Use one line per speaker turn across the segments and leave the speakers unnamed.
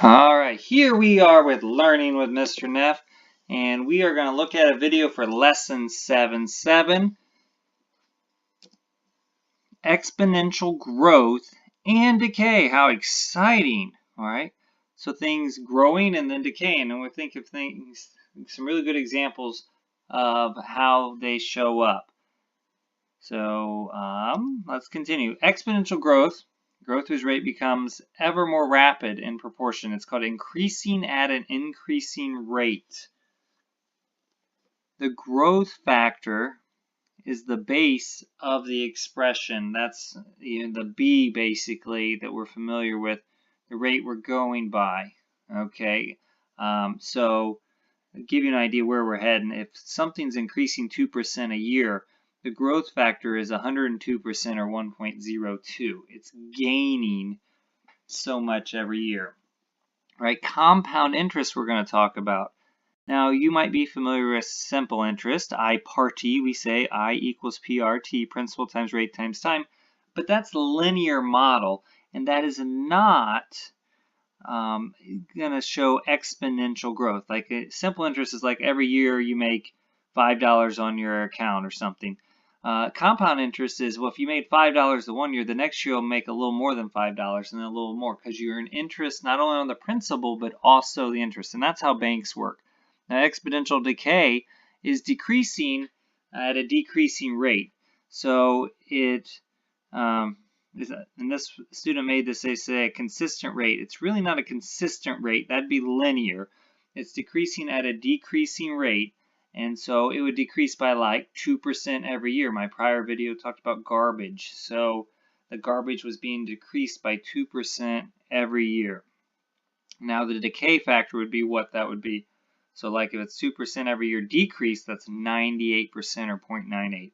Alright, here we are with Learning with Mr. Neff, and we are going to look at a video for Lesson 7.7, Exponential Growth and Decay. How exciting! Alright, so things growing and then decaying, and we'll think of things, some really good examples of how they show up. So let's continue. Exponential growth whose rate becomes ever more rapid in proportion. It's called increasing at an increasing rate. The growth factor is the base of the expression. That's the B basically that we're familiar with, the rate we're going by. Okay, so I'll give you an idea where we're heading. If something's increasing 2% a year, the growth factor is 102% or 1.02. It's gaining so much every year. Right? Compound interest we're going to talk about. Now, you might be familiar with simple interest, I par t. We say I equals PRT, principal times rate times time. But that's a linear model, and that is not going to show exponential growth. Like simple interest is like every year you make $5 on your account or something. Compound interest is, well, if you made $5 the one year, the next year you'll make a little more than $5 and then a little more because you earn interest not only on the principal but also the interest. And that's how banks work. Now, exponential decay is decreasing at a decreasing rate. So it and this student made this, they say a consistent rate. It's really not a consistent rate. That'd be linear. It's decreasing at a decreasing rate. And so it would decrease by like 2% every year. My prior video talked about garbage. So the garbage was being decreased by 2% every year. Now the decay factor would be what that would be. So like if it's 2% every year decrease, that's 98% or 0.98.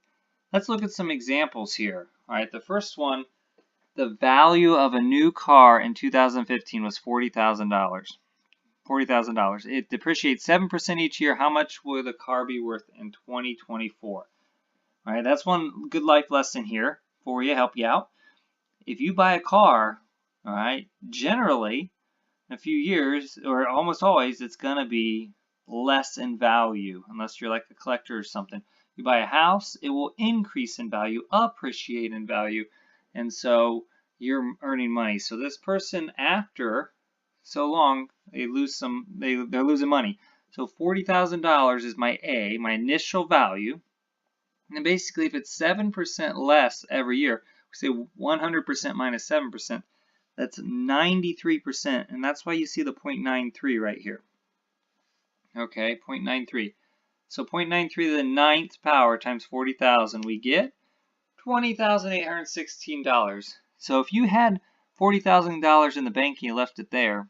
Let's look at some examples here. All right, the first one, the value of a new car in 2015 was $40,000. $40,000. It depreciates 7% each year. How much will the car be worth in 2024? All right, that's one good life lesson here for you, help you out. If you buy a car, all right, generally in a few years or almost always, it's going to be less in value unless you're like a collector or something. You buy a house, it will increase in value, appreciate in value, and so you're earning money. So this person, after so long, they're losing money. So $40,000 is my A, my initial value. And then basically if it's 7% less every year, we say 100% minus 7%, that's 93%, and that's why you see the 0.93 right here. Okay, 0.93. So 0.93 to the 9th power times 40,000, we get $20,816. So if you had $40,000 in the bank and you left it there,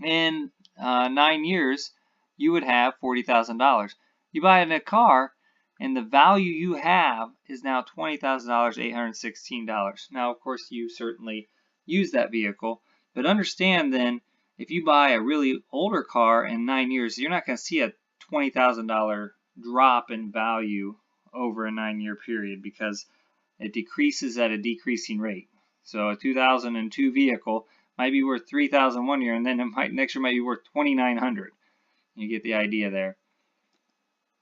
in 9 years, you would have $40,000. You buy a car, and the value you have is now $20,816. Now, of course, you certainly use that vehicle, but understand then, if you buy a really older car in 9 years, you're not going to see a $20,000 drop in value over a 9-year period because it decreases at a decreasing rate. So a 2002 vehicle might be worth $3,000 one year, and then next year might be worth $2,900. You get the idea there.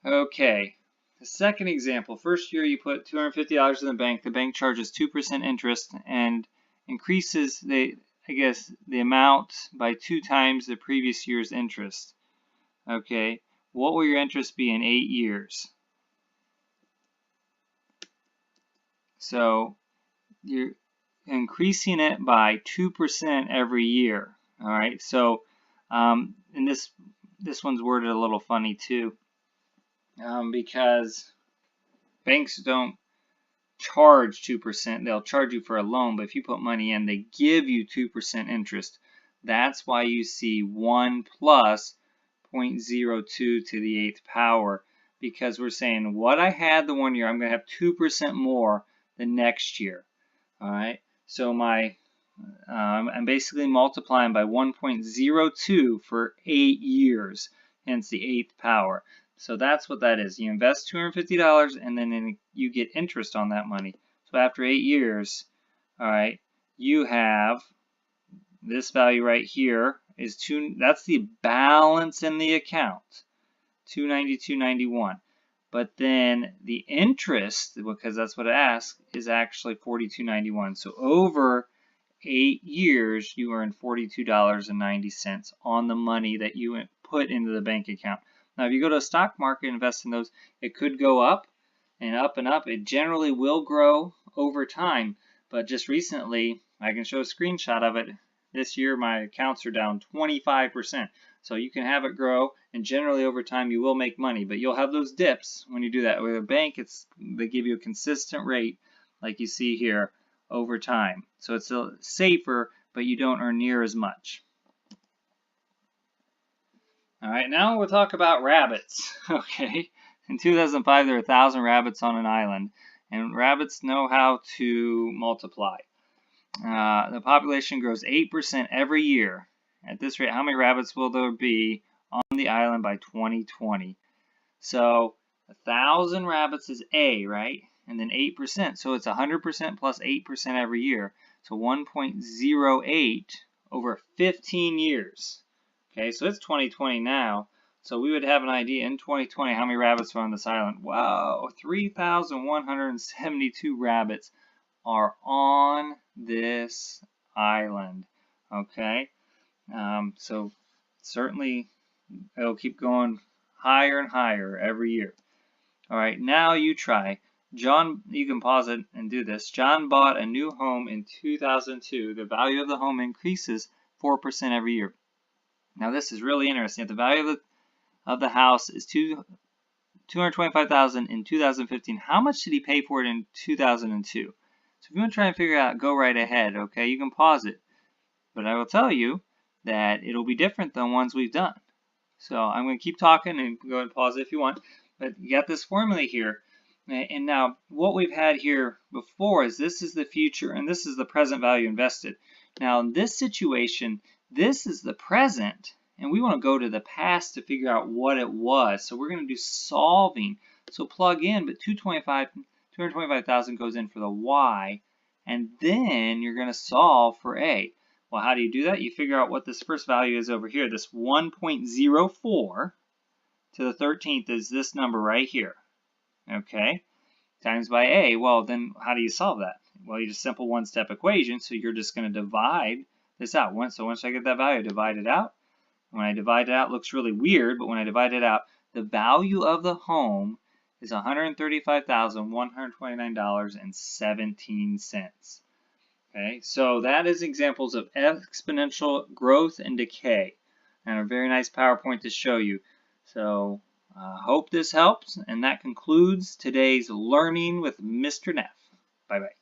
Okay, the second example. First year you put $250 in the bank charges 2% interest and increases the amount by 2 times the previous year's interest. Okay, what will your interest be in 8 years? So you're increasing it by 2% every year. All right, so and this one's worded a little funny too, because banks don't charge 2%. They'll charge you for a loan, but if you put money in, they give you 2% interest. That's why you see 1 plus 0.02 to the 8th power, because we're saying what I had the one year, I'm going to have 2% more the next year. All right, so I'm basically multiplying by 1.02 for 8 years, hence the 8th power. So that's what that is. You invest $250 and then you get interest on that money. So after 8 years, all right, you have this value right here is that's the balance in the account, 292.91. But then the interest, because that's what it asks, is actually 42.91. So over 8 years, you earn $42.90 on the money that you put into the bank account. Now, if you go to a stock market and invest in those, it could go up and up and up. It generally will grow over time, but just recently, I can show a screenshot of it. This year, my accounts are down 25%. So you can have it grow, and generally over time, you will make money, but you'll have those dips when you do that. With a bank, they give you a consistent rate, like you see here, over time. So it's safer, but you don't earn near as much. All right, now we'll talk about rabbits. Okay, in 2005 there were 1,000 rabbits on an island, and rabbits know how to multiply. The population grows 8% every year. At this rate, how many rabbits will there be on the island by 2020? So 1,000 rabbits is A, right? And then 8%, so it's 100% plus 8% every year. So 1.08 over 15 years. Okay, so it's 2020 now. So we would have an idea in 2020 how many rabbits are on this island. Wow, 3,172 rabbits are on this island. Okay, so certainly it'll keep going higher and higher every year. All right, now you try. John, you can pause it and do this. John bought a new home in 2002. The value of the home increases 4% every year. Now this is really interesting. If the value of the house is $225,000 in 2015, how much did he pay for it in 2002? So if you want to try and figure out, go right ahead, okay? You can pause it. But I will tell you that it'll be different than ones we've done. So I'm going to keep talking and go ahead and pause it if you want. But you got this formula here. And now what we've had here before is this is the future and this is the present value invested. Now in this situation, this is the present and we want to go to the past to figure out what it was. So we're going to do solving. So plug in, but 225,000 goes in for the Y, and then you're going to solve for A. Well, how do you do that? You figure out what this first value is over here. This 1.04 to the 13th is this number right here. Okay, times by A. Well, then how do you solve that? Well, you just simple one-step equation, so you're just going to divide this out. So once I get that value, divide it out. When I divide it out, it looks really weird, but when I divide it out, the value of the home is $135,129.17. Okay, so that is examples of exponential growth and decay, and a very nice PowerPoint to show you. So hope this helps, and that concludes today's Learning with Mr. Neff. Bye-bye.